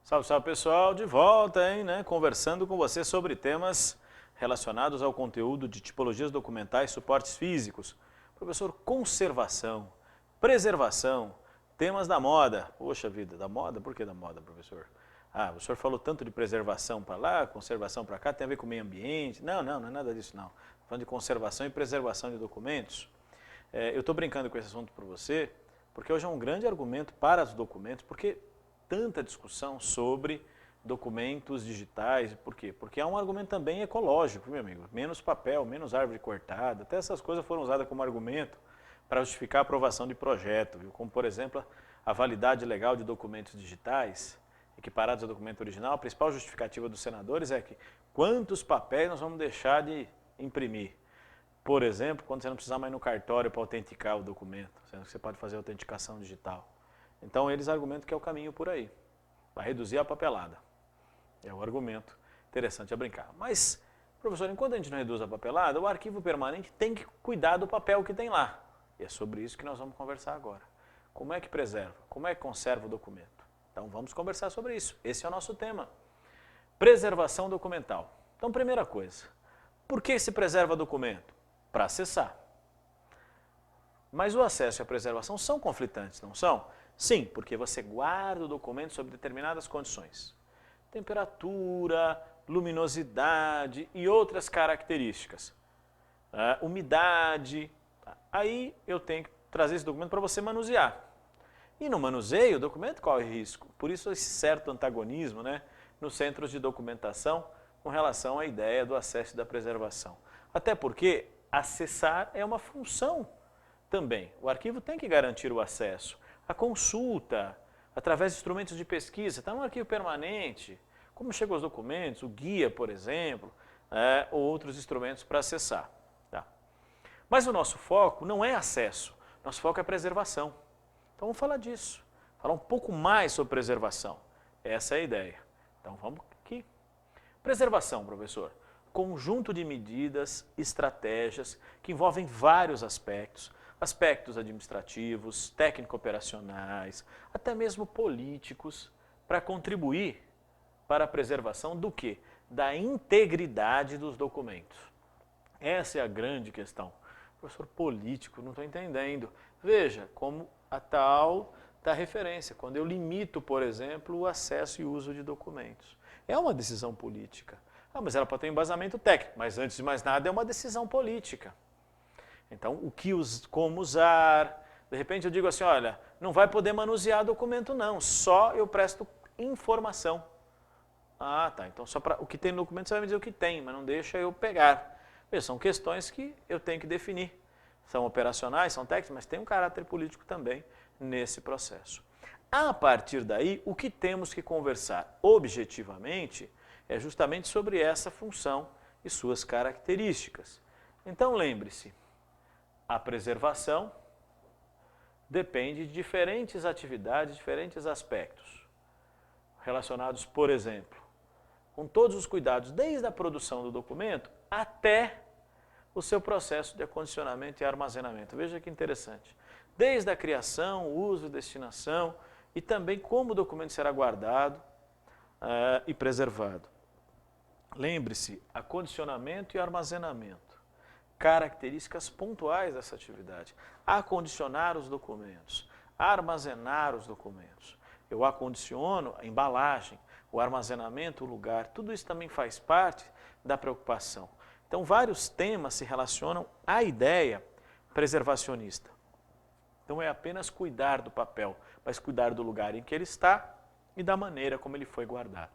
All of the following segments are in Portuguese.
Salve, salve pessoal, de volta, hein, né? Conversando com você sobre temas relacionados ao conteúdo de tipologias documentais, suportes físicos. Professor, conservação, preservação, temas da moda. Poxa vida, da moda? Por que da moda, professor? Ah, o senhor falou tanto de preservação para lá, conservação para cá, tem a ver com o meio ambiente. Não é nada disso não. Falando de conservação e preservação de documentos. Eu estou brincando com esse assunto para você, porque hoje é um grande argumento para os documentos, porque tanta discussão sobre documentos digitais. Por quê? Porque há um argumento também ecológico, meu amigo. Menos papel, menos árvore cortada, até essas coisas foram usadas como argumento para justificar a aprovação de projeto, viu? Como, por exemplo, a validade legal de documentos digitais, equiparados ao documento original. A principal justificativa dos senadores é que quantos papéis nós vamos deixar de imprimir? Por exemplo, quando você não precisar mais ir no cartório para autenticar o documento, sendo que você pode fazer a autenticação digital. Então eles argumentam que é o caminho por aí, vai reduzir a papelada. É o argumento interessante a brincar. Mas, professor, enquanto a gente não reduz a papelada, o arquivo permanente tem que cuidar do papel que tem lá. E é sobre isso que nós vamos conversar agora. Como é que preserva? Como é que conserva o documento? Então vamos conversar sobre isso. Esse é o nosso tema. Preservação documental. Então, primeira coisa, por que se preserva documento? Para acessar. Mas o acesso e a preservação são conflitantes, não são? Sim, porque você guarda o documento sob determinadas condições. Temperatura, luminosidade e outras características. Umidade. Aí eu tenho que trazer esse documento para você manusear. E no manuseio, o documento corre risco. Por isso esse certo antagonismo, né, nos centros de documentação com relação à ideia do acesso e da preservação. Até porque acessar é uma função também. O arquivo tem que garantir o acesso. A consulta, através de instrumentos de pesquisa, está no arquivo permanente, como chegam os documentos, o guia, por exemplo, ou outros instrumentos para acessar. Tá? Mas o nosso foco não é acesso, nosso foco é preservação. Então vamos falar disso, falar um pouco mais sobre preservação. Essa é a ideia. Então vamos aqui. Preservação, professor. Conjunto de medidas, estratégias que envolvem vários aspectos, aspectos administrativos, técnico-operacionais, até mesmo políticos, para contribuir para a preservação do quê? Da integridade dos documentos. Essa é a grande questão. Professor político, não estou entendendo. Veja, como a tal da referência, quando eu limito, por exemplo, o acesso e uso de documentos. É uma decisão política. Ah, mas ela pode ter um embasamento técnico, mas antes de mais nada é uma decisão política. Então, como usar, de repente eu digo assim, olha, não vai poder manusear documento não, só eu presto informação. Ah, tá, então só para o que tem no documento você vai me dizer o que tem, mas não deixa eu pegar. Veja, são questões que eu tenho que definir. São operacionais, são técnicas, mas tem um caráter político também nesse processo. A partir daí, o que temos que conversar objetivamente é justamente sobre essa função e suas características. Então lembre-se, a preservação depende de diferentes atividades, diferentes aspectos, relacionados, por exemplo, com todos os cuidados, desde a produção do documento até o seu processo de acondicionamento e armazenamento. Veja que interessante. Desde a criação, uso, destinação e também como o documento será guardado e preservado. Lembre-se, acondicionamento e armazenamento. Características pontuais dessa atividade. Acondicionar os documentos, armazenar os documentos. Eu acondiciono a embalagem, o armazenamento, o lugar, tudo isso também faz parte da preocupação. Então, vários temas se relacionam à ideia preservacionista. Então, é apenas cuidar do papel, mas cuidar do lugar em que ele está e da maneira como ele foi guardado.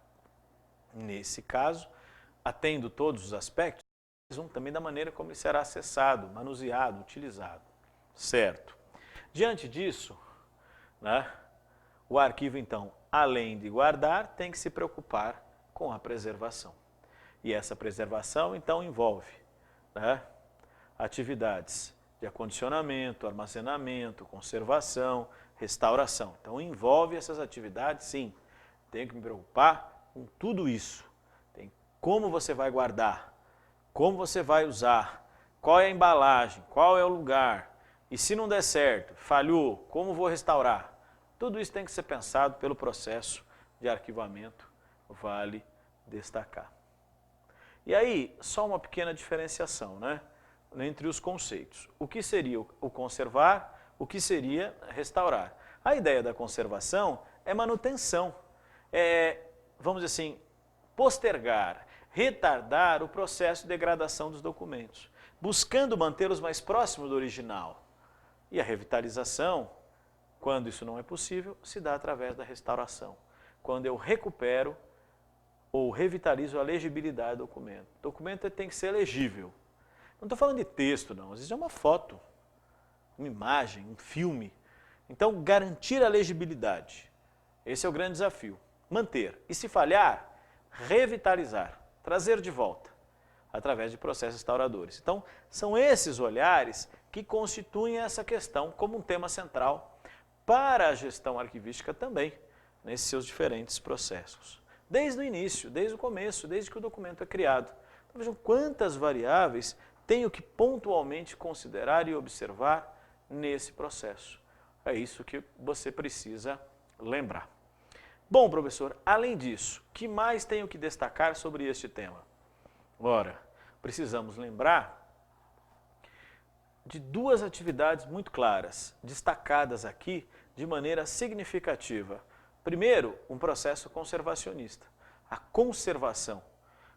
Nesse caso, atendo todos os aspectos, também da maneira como ele será acessado, manuseado, utilizado. Certo. Diante disso, né, o arquivo, então, além de guardar, tem que se preocupar com a preservação. E essa preservação, então, envolve, né, atividades de acondicionamento, armazenamento, conservação, restauração. Então, envolve essas atividades, sim. Tenho que me preocupar com tudo isso. Tem como você vai guardar, como você vai usar, qual é a embalagem, qual é o lugar, e se não der certo, falhou, como vou restaurar? Tudo isso tem que ser pensado pelo processo de arquivamento vale destacar. E aí, só uma pequena diferenciação, né, entre os conceitos. O que seria o conservar, o que seria restaurar? A ideia da conservação é manutenção, vamos dizer assim, postergar, retardar o processo de degradação dos documentos, buscando mantê-los mais próximos do original. E a revitalização, quando isso não é possível, se dá através da restauração, quando eu recupero ou revitalizo a legibilidade do documento. O documento tem que ser legível. Não estou falando de texto, não. Às vezes é uma foto, uma imagem, um filme. Então, garantir a legibilidade. Esse é o grande desafio. Manter. E se falhar, revitalizar, trazer de volta, através de processos restauradores. Então, são esses olhares que constituem essa questão como um tema central para a gestão arquivística também, nesses seus diferentes processos. Desde o início, desde o começo, desde que o documento é criado. Então, vejam quantas variáveis tenho que pontualmente considerar e observar nesse processo. É isso que você precisa lembrar. Bom, professor, além disso, o que mais tenho que destacar sobre este tema? Ora, precisamos lembrar de duas atividades muito claras, destacadas aqui de maneira significativa. Primeiro, um processo conservacionista, a conservação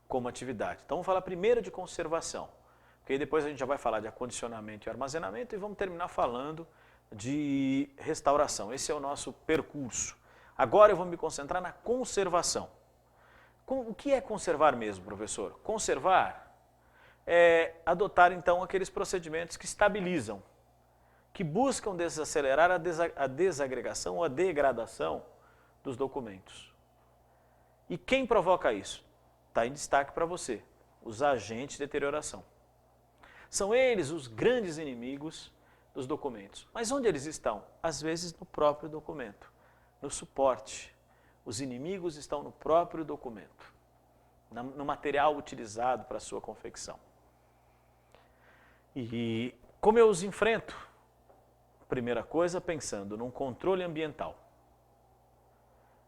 como atividade. Então, vamos falar primeiro de conservação, porque aí depois a gente já vai falar de acondicionamento e armazenamento e vamos terminar falando de restauração. Esse é o nosso percurso. Agora eu vou me concentrar na conservação. O que é conservar mesmo, professor? Conservar é adotar, então, aqueles procedimentos que estabilizam, que buscam desacelerar a desagregação ou a degradação dos documentos. E quem provoca isso? Está em destaque para você, os agentes de deterioração. São eles os grandes inimigos dos documentos. Mas onde eles estão? Às vezes no próprio documento, no suporte. Os inimigos estão no próprio documento, no material utilizado para a sua confecção. E como eu os enfrento? Primeira coisa, pensando num controle ambiental.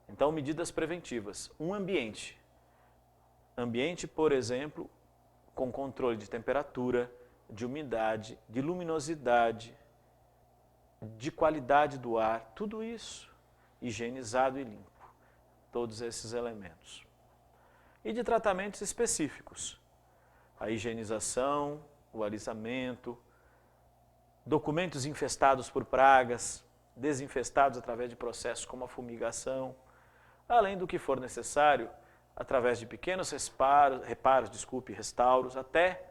Então, medidas preventivas. Um ambiente. Ambiente, por exemplo, com controle de temperatura, de umidade, de luminosidade, de qualidade do ar, tudo isso higienizado e limpo. Todos esses elementos. E de tratamentos específicos. A higienização, o alisamento, documentos infestados por pragas, desinfestados através de processos como a fumigação, além do que for necessário, através de pequenos restauros, até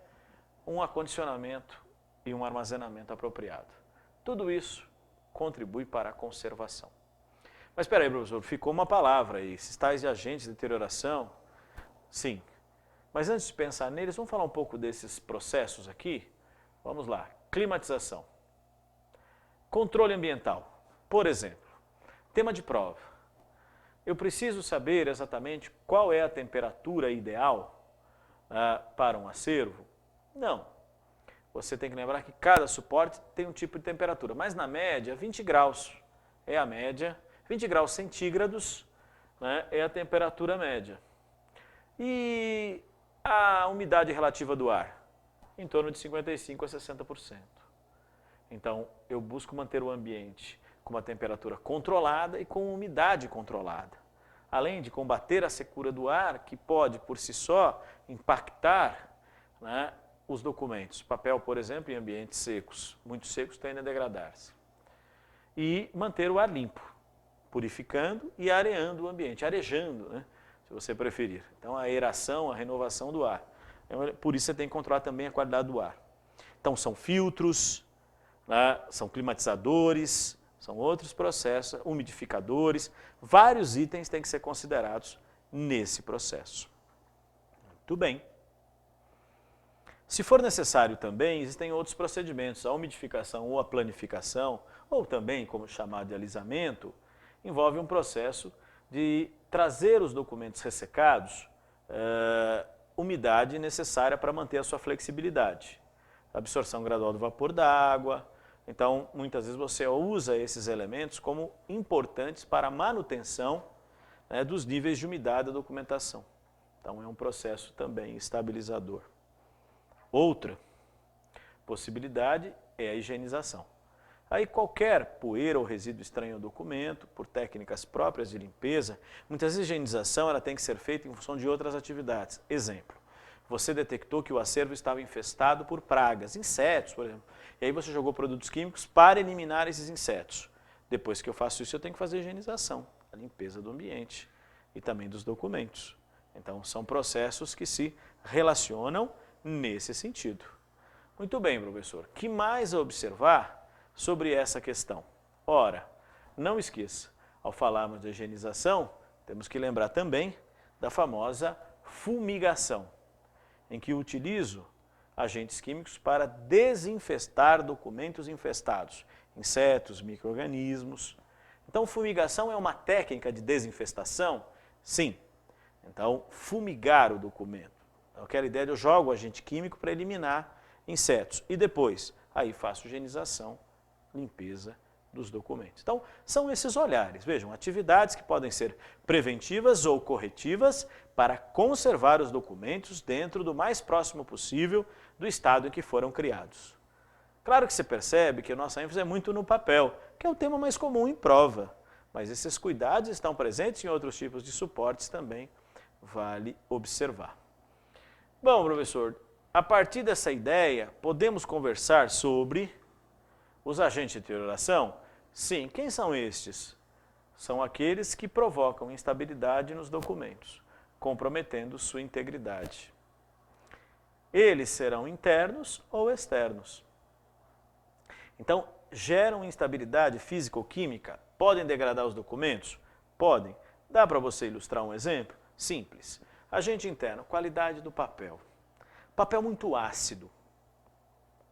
um acondicionamento e um armazenamento apropriado. Tudo isso contribui para a conservação. Mas espera aí, professor, ficou uma palavra aí, esses tais de agentes de deterioração, sim. Mas antes de pensar neles, vamos falar um pouco desses processos aqui? Vamos lá, climatização. Controle ambiental, por exemplo, tema de prova. Eu preciso saber exatamente qual é a temperatura ideal para um acervo? Não. Você tem que lembrar que cada suporte tem um tipo de temperatura, mas na média 20 graus é a média, 20 graus centígrados, né, é a temperatura média. E a umidade relativa do ar? Em torno de 55% a 60%. Então, eu busco manter o ambiente com uma temperatura controlada e com umidade controlada. Além de combater a secura do ar, que pode, por si só, impactar, né, os documentos. Papel, por exemplo, em ambientes secos, muito secos, tendem a degradar-se. E manter o ar limpo, purificando e areando o ambiente, arejando, né, se você preferir. Então, a aeração, a renovação do ar. Por isso, você tem que controlar também a qualidade do ar. Então, são filtros, né, são climatizadores, são outros processos, umidificadores, vários itens têm que ser considerados nesse processo. Muito bem. Se for necessário também, existem outros procedimentos, a umidificação ou a planificação, ou também, como chamado de alisamento, envolve um processo de trazer os documentos ressecados, umidade necessária para manter a sua flexibilidade. Absorção gradual do vapor da água. Então, muitas vezes você usa esses elementos como importantes para a manutenção né, dos níveis de umidade da documentação. Então é um processo também estabilizador. Outra possibilidade é a higienização. Aí qualquer poeira ou resíduo estranho ao documento, por técnicas próprias de limpeza, muitas vezes a higienização ela tem que ser feita em função de outras atividades. Exemplo, você detectou que o acervo estava infestado por pragas, insetos, por exemplo, e aí você jogou produtos químicos para eliminar esses insetos. Depois que eu faço isso, eu tenho que fazer a higienização, a limpeza do ambiente e também dos documentos. Então, são processos que se relacionam nesse sentido. Muito bem, professor. O que mais a observar sobre essa questão? Ora, não esqueça, ao falarmos de higienização, temos que lembrar também da famosa fumigação, em que eu utilizo agentes químicos para desinfestar documentos infestados, insetos, micro-organismos. Então, fumigação é uma técnica de desinfestação? Sim. Então, fumigar o documento. Então, aquela ideia de eu jogo agente químico para eliminar insetos. E depois, aí faço higienização, limpeza dos documentos. Então, são esses olhares. Vejam, atividades que podem ser preventivas ou corretivas para conservar os documentos dentro do mais próximo possível do estado em que foram criados. Claro que você percebe que a nossa ênfase é muito no papel, que é o tema mais comum em prova, mas esses cuidados estão presentes em outros tipos de suportes também, vale observar. Bom, professor, a partir dessa ideia, podemos conversar sobre os agentes de deterioração? Sim. Quem são estes? São aqueles que provocam instabilidade nos documentos, comprometendo sua integridade. Eles serão internos ou externos. Então, geram instabilidade física ou química? Podem degradar os documentos? Podem. Dá para você ilustrar um exemplo? Simples. Agente interno, qualidade do papel. Papel muito ácido.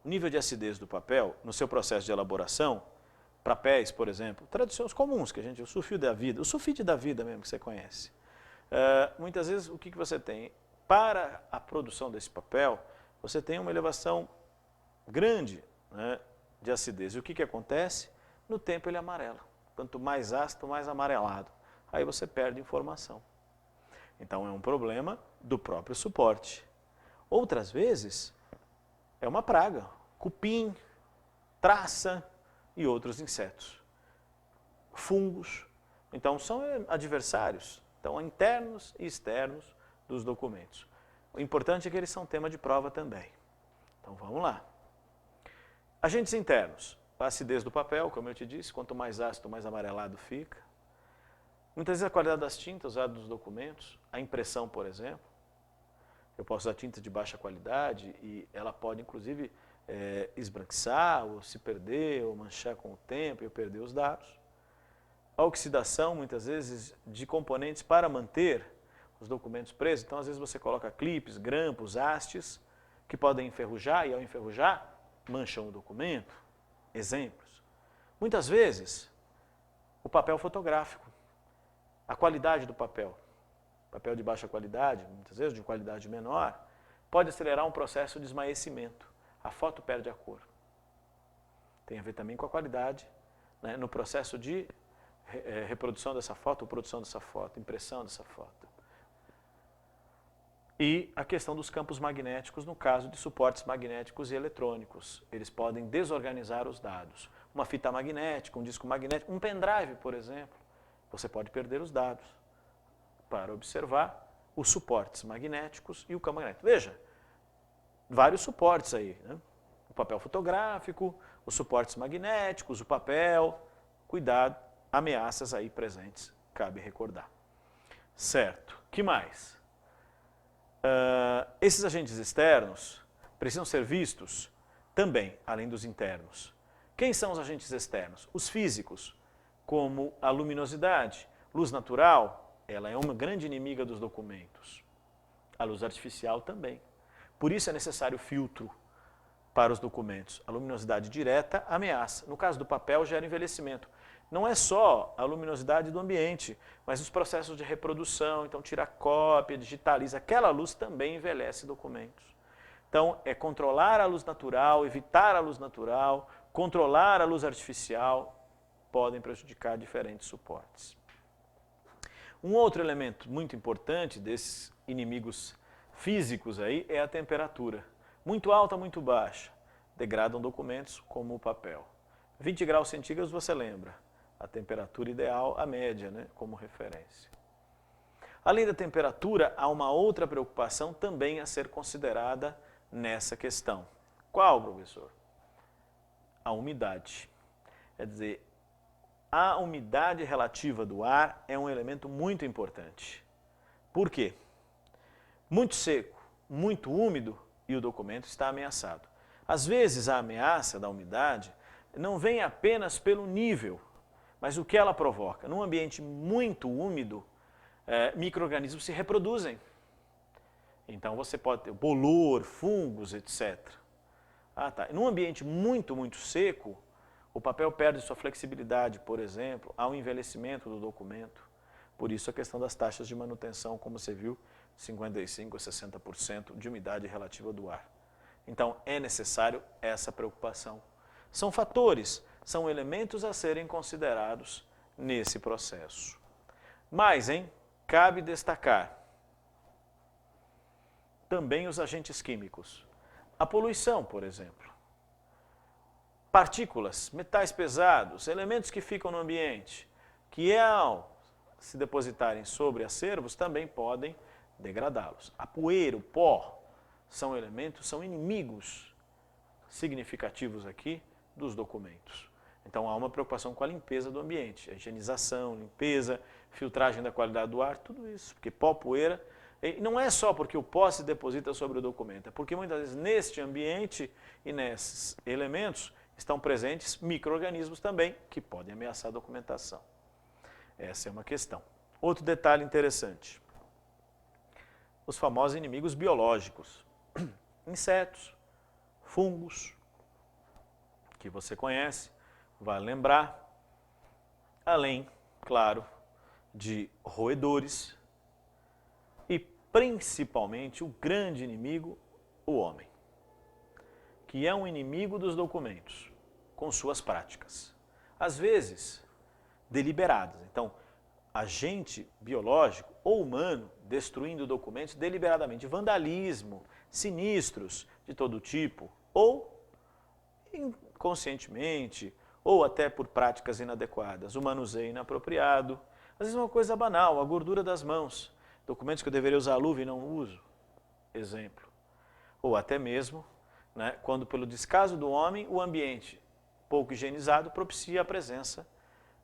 O nível de acidez do papel, no seu processo de elaboração, papéis, por exemplo, tradições comuns, que a gente, o sulfite da vida mesmo que você conhece. Muitas vezes, o que você tem? Para a produção desse papel, você tem uma elevação grande, né, de acidez. E o que acontece? No tempo ele amarela. Quanto mais ácido, mais amarelado. Aí você perde informação. Então é um problema do próprio suporte. Outras vezes é uma praga, cupim, traça e outros insetos. Fungos. Então são adversários, então internos e externos dos documentos. O importante é que eles são tema de prova também. Então vamos lá. Agentes internos, a acidez do papel, como eu te disse, quanto mais ácido, mais amarelado fica. Muitas vezes a qualidade das tintas usadas nos documentos, a impressão, por exemplo. Eu posso usar tinta de baixa qualidade e ela pode, inclusive, esbranquiçar, ou se perder, ou manchar com o tempo e eu perder os dados. A oxidação, muitas vezes, de componentes para manter os documentos presos. Então, às vezes, você coloca clipes, grampos, hastes, que podem enferrujar e, ao enferrujar, mancham o documento. Exemplos. Muitas vezes, o papel fotográfico, a qualidade do papel de baixa qualidade, muitas vezes de qualidade menor, pode acelerar um processo de esmaecimento. A foto perde a cor. Tem a ver também com a qualidade, né, no processo de reprodução dessa foto, ou produção dessa foto, impressão dessa foto. E a questão dos campos magnéticos, no caso de suportes magnéticos e eletrônicos. Eles podem desorganizar os dados. Uma fita magnética, um disco magnético, um pendrive, por exemplo. Você pode perder os dados para observar os suportes magnéticos e o campo magnético. Veja, vários suportes aí, né? O papel fotográfico, os suportes magnéticos, o papel. Cuidado, ameaças aí presentes, cabe recordar. Certo, que mais? Esses agentes externos precisam ser vistos também, além dos internos. Quem são os agentes externos? Os físicos, como a luminosidade. Luz natural, ela é uma grande inimiga dos documentos. A luz artificial também. Por isso é necessário filtro para os documentos. A luminosidade direta ameaça. No caso do papel, gera envelhecimento. Não é só a luminosidade do ambiente, mas os processos de reprodução, então tira cópia, digitaliza, aquela luz também envelhece documentos. Então é controlar a luz natural, evitar a luz natural, controlar a luz artificial, podem prejudicar diferentes suportes. Um outro elemento muito importante desses inimigos físicos aí é a temperatura. Muito alta, muito baixa, degradam documentos como o papel. 20 graus centígrados você lembra, a temperatura ideal, a média, né, como referência. Além da temperatura, há uma outra preocupação também a ser considerada nessa questão. Qual, professor? A umidade. Quer dizer, a umidade relativa do ar é um elemento muito importante. Por quê? Muito seco, muito úmido e o documento está ameaçado. Às vezes a ameaça da umidade não vem apenas pelo nível, mas o que ela provoca. Num ambiente muito úmido, micro-organismos se reproduzem. Então você pode ter bolor, fungos, etc. Num ambiente muito seco, o papel perde sua flexibilidade, por exemplo, ao envelhecimento do documento. Por isso a questão das taxas de manutenção, como você viu, 55% a 60% de umidade relativa do ar. Então é necessário essa preocupação. São fatores, são elementos a serem considerados nesse processo. Mas, cabe destacar também os agentes químicos. A poluição, por exemplo. Partículas, metais pesados, elementos que ficam no ambiente, que ao se depositarem sobre acervos também podem degradá-los. A poeira, o pó, são elementos, são inimigos significativos aqui dos documentos. Então há uma preocupação com a limpeza do ambiente, a higienização, limpeza, filtragem da qualidade do ar, tudo isso. Porque pó, poeira, e não é só porque o pó se deposita sobre o documento, é porque muitas vezes neste ambiente e nesses elementos estão presentes micro-organismos também que podem ameaçar a documentação. Essa é uma questão. Outro detalhe interessante, os famosos inimigos biológicos, insetos, fungos, que você conhece, vai lembrar, além, claro, de roedores e principalmente o grande inimigo, o homem, que é um inimigo dos documentos, com suas práticas. Às vezes, deliberadas. Então, agente biológico ou humano destruindo documentos deliberadamente, vandalismo, sinistros de todo tipo, ou inconscientemente, ou até por práticas inadequadas, o manuseio inapropriado. Às vezes uma coisa banal, a gordura das mãos, documentos que eu deveria usar luva e não uso, exemplo. Ou até mesmo, né, quando pelo descaso do homem, o ambiente pouco higienizado propicia a presença,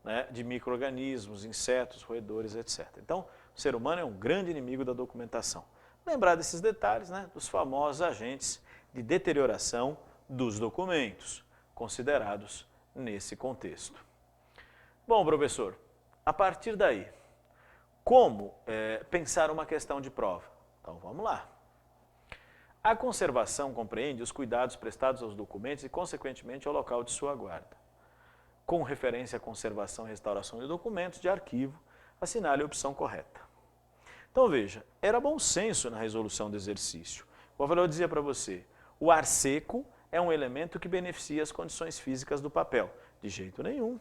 né, de micro-organismos, insetos, roedores, etc. Então, o ser humano é um grande inimigo da documentação. Lembrar desses detalhes, né, dos famosos agentes de deterioração dos documentos, considerados nesse contexto. Bom, professor, a partir daí, como pensar uma questão de prova? Então, vamos lá. A conservação compreende os cuidados prestados aos documentos e, consequentemente, ao local de sua guarda. Com referência à conservação e restauração de documentos de arquivo, assinale a opção correta. Então, veja, era bom senso na resolução do exercício. Como eu dizia para você, o ar seco é um elemento que beneficia as condições físicas do papel. De jeito nenhum,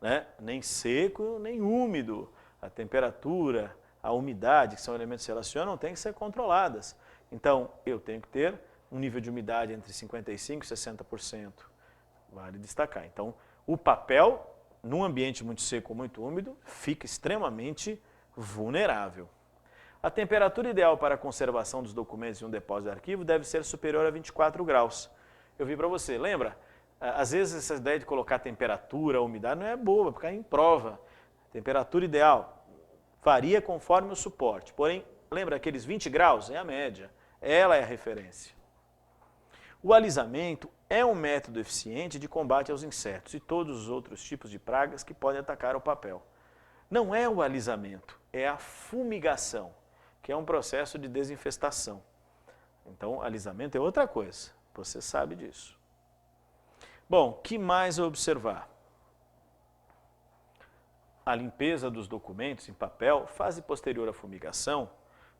né? Nem seco, nem úmido. A temperatura, a umidade, que são elementos que se relacionam, têm que ser controladas. Então, eu tenho que ter um nível de umidade entre 55% e 60%. Vale destacar. Então, o papel, num ambiente muito seco ou muito úmido, fica extremamente vulnerável. A temperatura ideal para a conservação dos documentos em um depósito de arquivo deve ser superior a 24 graus. Eu vi para você, lembra? Às vezes essa ideia de colocar temperatura, umidade não é boa, porque em prova. Temperatura ideal varia conforme o suporte. Porém, lembra aqueles 20 graus? É a média. Ela é a referência. O alisamento é um método eficiente de combate aos insetos e todos os outros tipos de pragas que podem atacar o papel. Não é o alisamento, é a fumigação, que é um processo de desinfestação. Então, alisamento é outra coisa, você sabe disso. Bom, que mais observar? A limpeza dos documentos em papel, fase posterior à fumigação,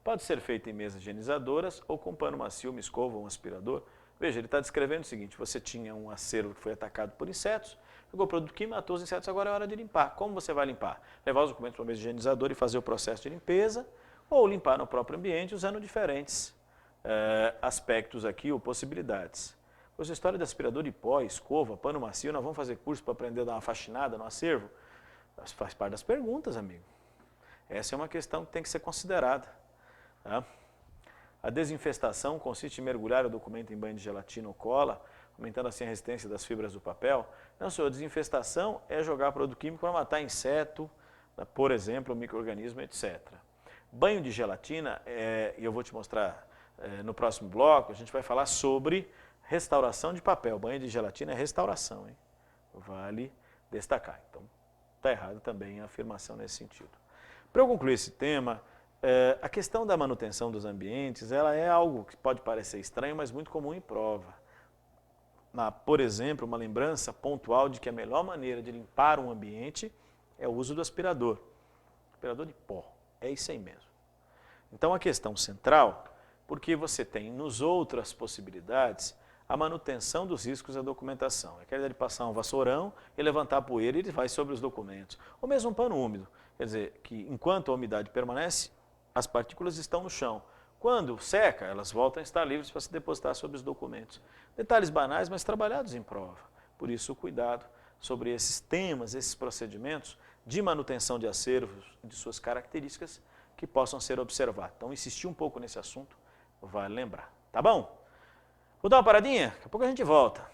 pode ser feita em mesas higienizadoras ou com pano macio, uma escova ou um aspirador, Veja, ele está descrevendo o seguinte, você tinha um acervo que foi atacado por insetos, jogou produto químico, matou os insetos, agora é hora de limpar. Como você vai limpar? Levar os documentos para o mesa higienizador e fazer o processo de limpeza, ou limpar no próprio ambiente usando diferentes aspectos aqui ou possibilidades. Essa história de aspirador de pó, escova, pano macio, nós vamos fazer curso para aprender a dar uma faxinada no acervo? Faz parte das perguntas, amigo. Essa é uma questão que tem que ser considerada. Tá? A desinfestação consiste em mergulhar o documento em banho de gelatina ou cola, aumentando assim a resistência das fibras do papel. Não, senhor, desinfestação é jogar produto químico para matar inseto, por exemplo, micro-organismo, etc. Banho de gelatina, e eu vou te mostrar no próximo bloco, a gente vai falar sobre restauração de papel. Banho de gelatina é restauração, hein? Vale destacar. Então, está errado também a afirmação nesse sentido. Para eu concluir esse tema, a questão da manutenção dos ambientes, ela é algo que pode parecer estranho, mas muito comum em prova. Por exemplo, uma lembrança pontual de que a melhor maneira de limpar um ambiente é o uso do aspirador. Aspirador de pó, é isso aí mesmo. Então a questão central, porque você tem nos outras possibilidades a manutenção dos riscos da documentação. É aquela ideia de passar um vassourão e levantar a poeira e ele vai sobre os documentos. Ou mesmo um pano úmido, quer dizer, que enquanto a umidade permanece, as partículas estão no chão. Quando seca, elas voltam a estar livres para se depositar sobre os documentos. Detalhes banais, mas trabalhados em prova. Por isso, o cuidado sobre esses temas, esses procedimentos de manutenção de acervos, de suas características, que possam ser observados. Então, insistir um pouco nesse assunto, vale lembrar. Tá bom? Vou dar uma paradinha, daqui a pouco a gente volta.